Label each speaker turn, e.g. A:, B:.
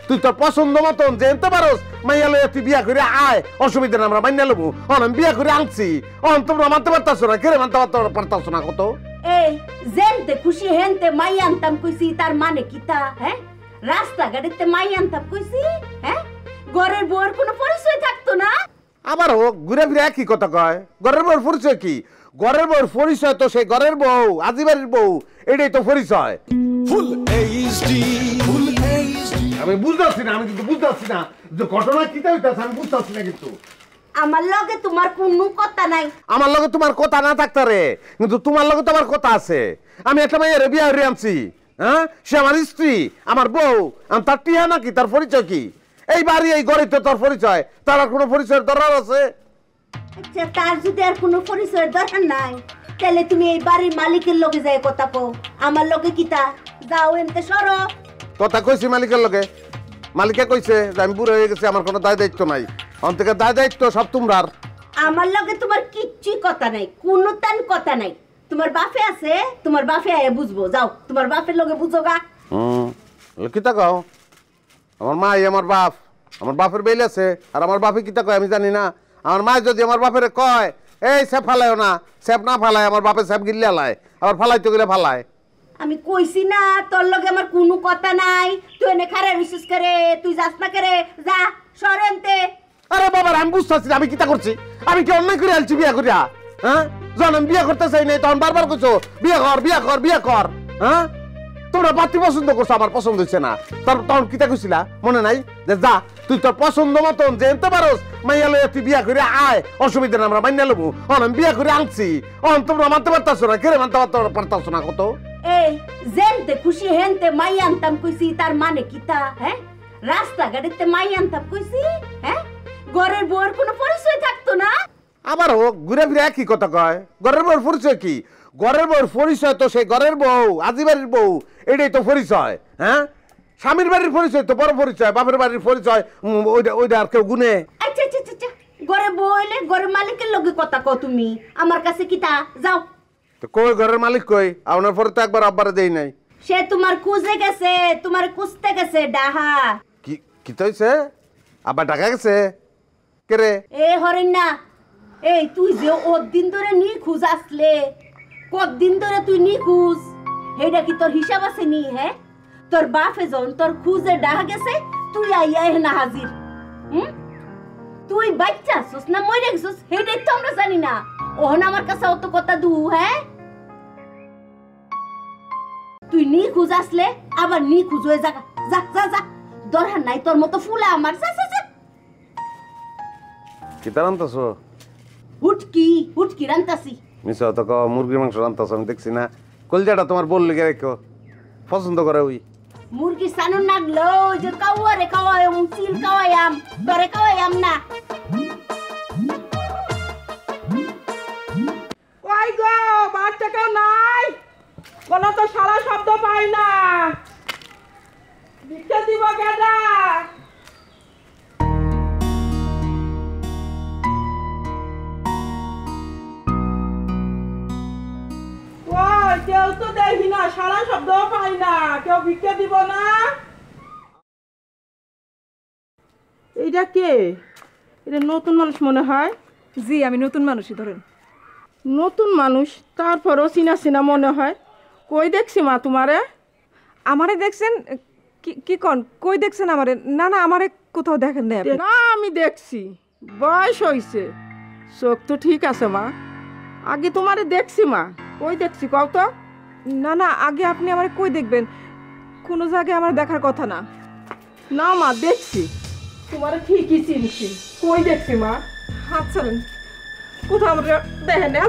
A: তুই তোর পছন্দ মতন জানতে পারোস মাইয়া লইয়া তুই বিয়া করে আয়, অসুবিধা না, আমরা মাইনা লবো। আমি বিয়া করে আনছি, তোমরা মানতে পারতাছো না, কেড়ে মানতে পারতাছো না কত?
B: এই জেনতে খুশি হেনতে মাই আনতাম কইছি, তার মানে কি তা? হ্যাঁ, রাস্তাঘাটেতে মাই আনতাম কইছি? হ্যাঁ, ঘরের বউয়ের কোনো পরিচয় থাকতো না?
A: আবার হোক ঘুরে ফিরে একই কথা কয়। ঘরের বউর পরিচয় কি? ঘরের বউর পরিচয় তো সেই ঘরের বউ, আজিবাড়ির বউ, এটাই তো পরিচয়।
C: Full HD, full HD.
A: আমি বুঝতে পারছি না, আমি কিন্তু বুঝতে পারছি না যে ঘটনা কি হইতাছে, আমি বুঝতে পারছি না কিন্তু।
B: আমার লগে তোমার কোনো কথা নাই।
A: আমার লগে তোমার কথা না থাকতে রে, কিন্তু তোমার লগে তো আমার কথা আছে। আমি একটা মেয়ের বিয়া হয়ে আনছি, হ্যাঁ, সে আমার স্ত্রী, আমার বউ। আমি তার টিহা নাকি? তার পরিচয় কি? এই বাড়ি এই ঘরে তো তোর পরিচয়, তার আর কোনো পরিচয়ের দরকার আছে?
B: আচ্ছা, তার যদি আর কোনো পরিচয়ের দরকার নাই, তাহলে তুমি এই বাড়ির মালিকের লগে যাই কথা কও। আমার লগে কিতা? যাও এনতে সরো।
A: কথা কইছি মালিকের লগে, মালিকে কইছে যে আমি বুড়ো হয়ে গেছি, আমার কোনো দায় দায়িত্ব নাই, অন্তকে দায় দায়িত্ব সব তোমরার।
B: আমার লগে তোমার কিচ্ছু কথা নাই, কোনো তান কথা নাই। তোমার বাপে আছে, তোমার বাপে আয় বুঝবো। যাও তোমার বাপের লগে বুঝো গা।
A: কিতা কও? আমার মা আমার বাপ, আমার বাপের বেল আছে, আর আমার বাপে কিতা কয় আমি জানি না। আমার মা যদি আমার বাপের কয় এই স্যাপ ফালায় না, স্যাপ না ফালায়, আমার বাপের স্যাপ গিল্লে লায়, আবার ফালাইতে গেলে ফালায়।
B: আমি কইছি না তোর লগে আমার কোনো কথা নাই। তুই এনে খারে বিশেষ করে তুই যাস না করে, যা সরেনতে।
A: আরে বাবা, আমি বুঝতেছি আমি কিতা করছি? আমি কি অন্যায় করে আলছি বিয়া করিয়া? হ্যাঁ, যখন আমি বিয়া করতে চাই নাই তখন বারবার কইছো বিয়া কর বিয়া কর বিয়া কর। হ্যাঁ, তোমরা বাতি পছন্দ করছো, আমার পছন্দ হচ্ছে না। তখন কিতা কইছিলা মনে নাই? যে যা তুই তোর পছন্দ মতন জানতে পারোস মাইয়া লইয়া তুই বিয়া করে আয়, অসুবিধা না, আমরা মাইনা লবো। আমি বিয়া করে আনছি, তোমরা মানতে পারতাছো না, কেড়ে মানতে পারতাছো না কত?
B: এই জেনতে খুশি হেনতে মাই আনতাম কইছি, তার মানে কি তা? হ্যাঁ, রাস্তাঘাটেতে মাই আনতাম কইছি? হ্যাঁ, ঘরের বউয়ের কোনো পরিচয় থাকতো না?
A: আবার হোক ঘুরে ফিরে একই কথা কয়। ঘরের বউর পরিচয় কি? ঘরের বউর পরিচয় তো সেই ঘরের বউ, আজিবাড়ির বউ, এটাই তো পরিচয়। হ্যাঁ, স্বামীর বাড়ির পরিচয় তো বড় পরিচয়, বাপের বাড়ির পরিচয় ওইটা আর কেউ গুনে?
B: আচ্ছা আচ্ছা আচ্ছা, ঘরে বউ হইলে ঘরের মালিকের লগে কথা কও তুমি, আমার কাছে কি তা? যাও।
A: তো কই ঘরের মালিক কই? আপনার পরে তো একবার আব্বারে দেই নাই।
B: সে তোমার খুঁজে গেছে, তোমার খুঁজতে গেছে ডাহা।
A: কি কি হইছে? আব্বা ঢাকা গেছে? কে রে?
B: এ হরেন না, এই তুই যে দিন ধরে নিখুঁজ আসলে, কতদিন ধরে তুই নিখুঁজ, হেডা কি তোর হিসাব আছে নি? হ্যাঁ, তোর বাপে যখন তোর খুঁজে ডাহা গেছে, তুই আইয়া না হাজির। তুই বাচ্চা ছোস না মরে গেছিস, হেডাই তো আমরা জানি না। ওহন আমার কাছে অত কথা দু? হ্যাঁ, তুই নিখুঁজ আসলে আবার নিখুঁজ হয়ে যা। যা যা যা, দরকার নাই তোর মতো ফুলা আমার। যা যা যা।
A: কি তার আনতাছো?
B: হুটকি হুটকি রান্তাছি।
A: মিশা তো কও মুরগির মাংস রান্তাছো, আমি দেখছি না। কলজাটা তোমার বললে গে রেখো, পছন্দ করে ওই
B: মুরগি সানুন নাগলো যে কাওয়ারে কাওয়ায়াম, চিল কাওয়ায়াম, দরে কাওয়ায়াম না।
D: কই গো, বাচ্চা কেউ নাই? কোনো তো সারা শব্দ পাই না। ভিক্ষা দিব গেদা। ওই কেউ তো দেখি না, সারা শব্দ পাই না। কেউ ভিক্ষা দিব না? এইটা কে? এটা নতুন মানুষ মনে হয়।
E: জি, আমি নতুন মানুষই। ধরেন
D: নতুন মানুষ, তারপরও চিনা চিনা মনে হয়। কই দেখছি মা তোমারে?
E: আমারে দেখছেন? কি কন কই দেখছেন আমারে? না না, আমারে কোথাও দেখেন না।
D: না, আমি দেখছি, বয়স হইছে, চোখ তো ঠিক আছে মা। আগে তোমারে দেখছি মা, কই দেখছি কও তো?
E: না না, আগে আপনি আমারে কই দেখবেন? কোনো জায়গায় আমার দেখার কথা না।
D: না মা, দেখছি তোমারে ঠিকই চিনছি। কই দেখছি মা?
E: হাত ছাড়েন, কোথাও আমারে দেখেন না।